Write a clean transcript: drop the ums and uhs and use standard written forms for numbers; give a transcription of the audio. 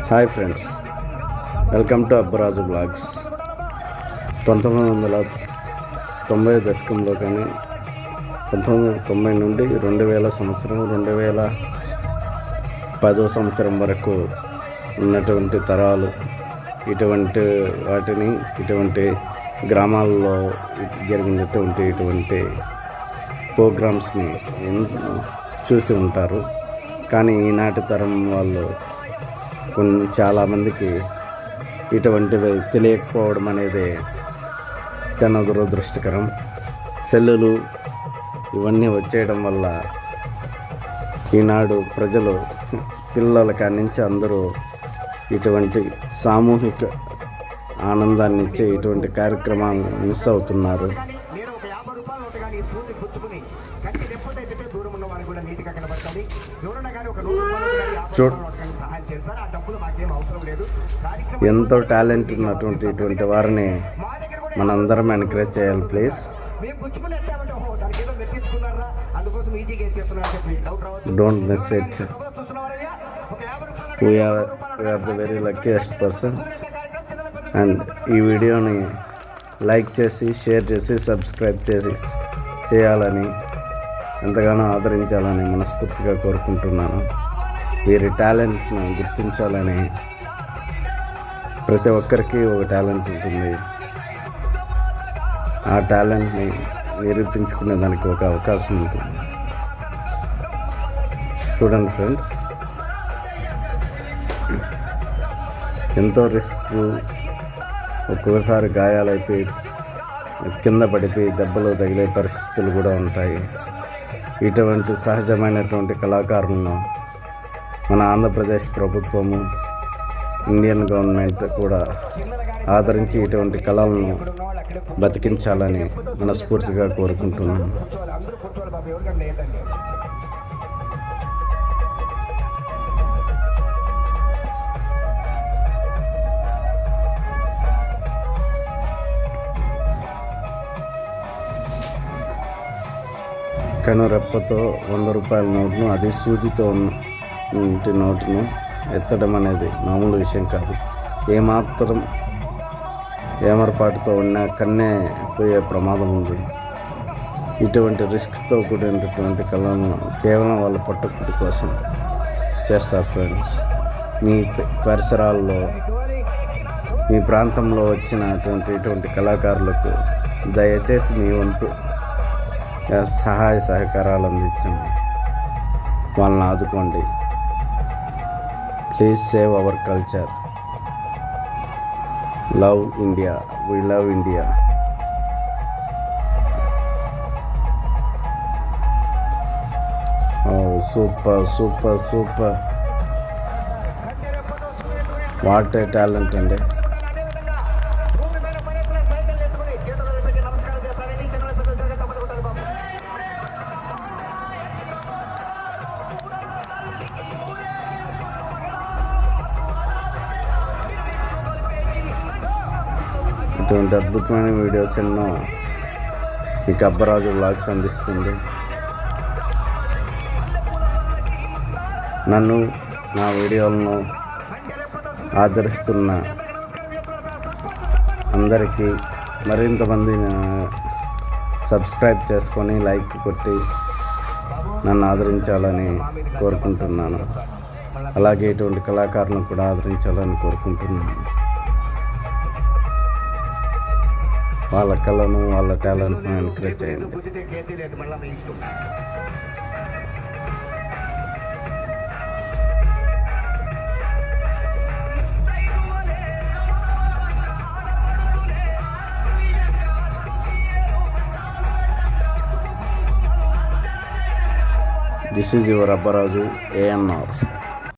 Hi friends, welcome to Abbaraju blogs. 1990 దశకంలో కానీ 1990 నుండి 2000 సంవత్సరం 2010 సంవత్సరం వరకు ఉన్నటువంటి తరాలు ఇటువంటి వాటిని ఇటువంటి గ్రామాల్లో జరిగినటువంటి ఇటువంటి ప్రోగ్రామ్స్ని చూసి ఉంటారు. కానీ ఈనాటి తరం వాళ్ళు చాలామందికి ఇటువంటివి తెలియకపోవడం అనేది చాలా దురదృష్టకరం. సెల్లులు ఇవన్నీ వచ్చేయడం వల్ల ఈనాడు ప్రజలు పిల్లల కాడి నుంచి అందరూ ఇటువంటి సామూహిక ఆనందాన్ని ఇచ్చే ఇటువంటి కార్యక్రమాలు మిస్ అవుతున్నారు. ఎంతో టాలెంట్ ఉన్నటువంటి ఇటువంటి వారిని మనందరం ఎంకరేజ్ చేయాలి please. Don't miss it. We are the very luckiest persons. And ఈ వీడియోని లైక్ చేసి షేర్ చేసి సబ్స్క్రైబ్ చేయాలని ఎంతగానో ఆదరించాలని మనస్ఫూర్తిగా కోరుకుంటున్నాను. వీరి టాలెంట్ను గుర్తించాలని. ప్రతి ఒక్కరికి ఒక టాలెంట్ ఉంటుంది. ఆ టాలెంట్ని నిరూపించుకునే దానికి ఒక అవకాశం ఉంటుంది. చూడండి ఫ్రెండ్స్, ఎంతో రిస్క్, ఒక్కోసారి గాయాలైపోయి కింద పడిపోయి దెబ్బలు తగిలే పరిస్థితులు కూడా ఉంటాయి. ఇటువంటి సహజమైనటువంటి కళాకారులను మన ఆంధ్రప్రదేశ్ ప్రభుత్వము, ఇండియన్ గవర్నమెంట్ కూడా ఆదరించి ఇటువంటి కళలను బతికించాలని మనస్ఫూర్తిగా కోరుకుంటున్నాను. కనురెప్పతో 100 రూపాయల నోటును, అది సూదితో నోటును ఎత్తడం అనేది మామూలు విషయం కాదు. ఏమాత్రం ఏమరపాటుతో ఉన్న కన్నే పోయే ప్రమాదం ఉంది. ఇటువంటి రిస్క్తో కూడినటువంటి కళలను కేవలం వాళ్ళ పట్టుకుడి కోసం చేస్తారు ఫ్రెండ్స్. మీ పరిసరాల్లో మీ ప్రాంతంలో వచ్చినటువంటి ఇటువంటి కళాకారులకు దయచేసి మీ వంతు సహాయ సహకారాలు అందించండి, వాళ్ళని ఆదుకోండి. Please save our culture. Love India. We love India. Super super super. What a talent అండి. ఇటువంటి అద్భుతమైన వీడియోస్ ఎన్నో ఈ అబ్బరాజు బ్లాగ్స్ అందిస్తుంది. నన్ను, నా వీడియోలను ఆదరిస్తున్న అందరికీ మరింతమందిని సబ్స్క్రైబ్ చేసుకొని లైక్ కొట్టి నన్ను ఆదరించాలని కోరుకుంటున్నాను. అలాగే ఇటువంటి కళాకారులను కూడా ఆదరించాలని కోరుకుంటున్నాను. వాళ్ళ కళను, వాళ్ళ టాలెంట్ను ఎంకరేజ్ చేయండి. This is your Abbarazu ANR.